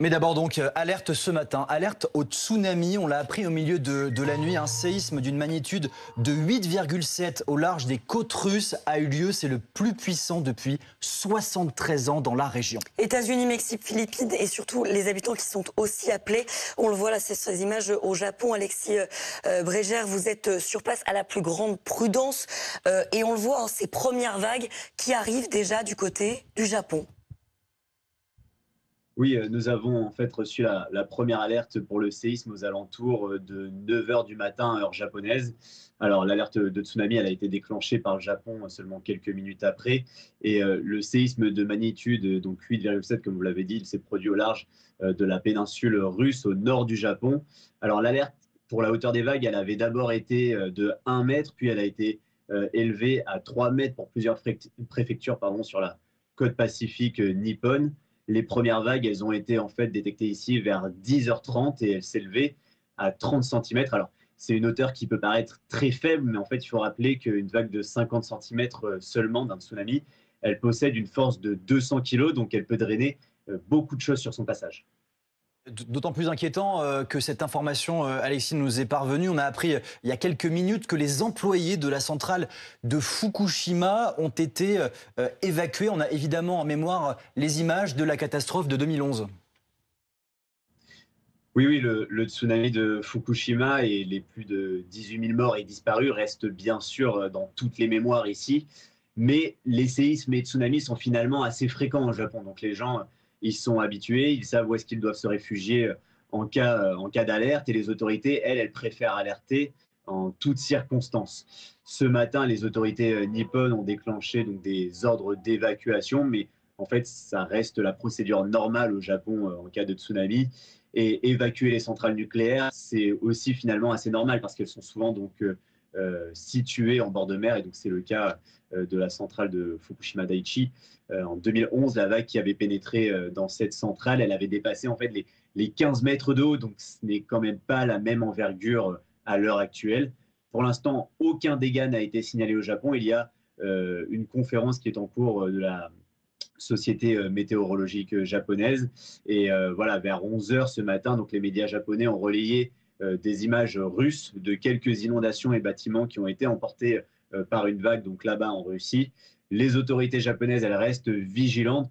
Mais d'abord donc, alerte ce matin, alerte au tsunami. On l'a appris au milieu de la nuit. Un séisme d'une magnitude de 8,7 au large des côtes russes a eu lieu. C'est le plus puissant depuis 73 ans dans la région. États-Unis, Mexique, Philippines et surtout les habitants qui sont aussi appelés. On le voit là, ces images au Japon. Alexis Brégère, vous êtes sur place à la plus grande prudence. Et on le voit, ces premières vagues qui arrivent déjà du côté du Japon. Oui, nous avons en fait reçu la première alerte pour le séisme aux alentours de 9 heures du matin, heure japonaise. Alors l'alerte de tsunami, elle a été déclenchée par le Japon seulement quelques minutes après. Et le séisme de magnitude, donc 8,7 comme vous l'avez dit, il s'est produit au large de la péninsule russe au nord du Japon. Alors l'alerte pour la hauteur des vagues, elle avait d'abord été de 1 mètre, puis elle a été élevée à 3 mètres pour plusieurs préfectures sur la côte pacifique nippone. Les premières vagues, elles ont été en fait détectées ici vers 10h30 et elles s'élevaient à 30 centimètres. Alors, c'est une hauteur qui peut paraître très faible, mais en fait, il faut rappeler qu'une vague de 50 centimètres seulement d'un tsunami, elle possède une force de 200 kilos, donc elle peut drainer beaucoup de choses sur son passage. D'autant plus inquiétant que cette information, Alexis, nous est parvenue. On a appris il y a quelques minutes que les employés de la centrale de Fukushima ont été évacués. On a évidemment en mémoire les images de la catastrophe de 2011. Oui, oui, le tsunami de Fukushima et les plus de 18 000 morts et disparus restent bien sûr dans toutes les mémoires ici. Mais les séismes et tsunamis sont finalement assez fréquents au Japon. Donc les gens, ils sont habitués, ils savent où est-ce qu'ils doivent se réfugier en cas d'alerte. Et les autorités, elles préfèrent alerter en toutes circonstances. Ce matin, les autorités nippones ont déclenché donc, des ordres d'évacuation, mais en fait, ça reste la procédure normale au Japon en cas de tsunami. Et évacuer les centrales nucléaires, c'est aussi finalement assez normal parce qu'elles sont souvent situées en bord de mer. Et donc, c'est le cas de la centrale de Fukushima Daiichi. En 2011, la vague qui avait pénétré dans cette centrale, elle avait dépassé en fait les 15 mètres de haut. Donc, ce n'est quand même pas la même envergure à l'heure actuelle. Pour l'instant, aucun dégât n'a été signalé au Japon. Il y a une conférence qui est en cours de la société météorologique japonaise. Et voilà, vers 11 heures ce matin, donc les médias japonais ont relayé des images russes de quelques inondations et bâtiments qui ont été emportés par une vague, donc là-bas en Russie. Les autorités japonaises, elles restent vigilantes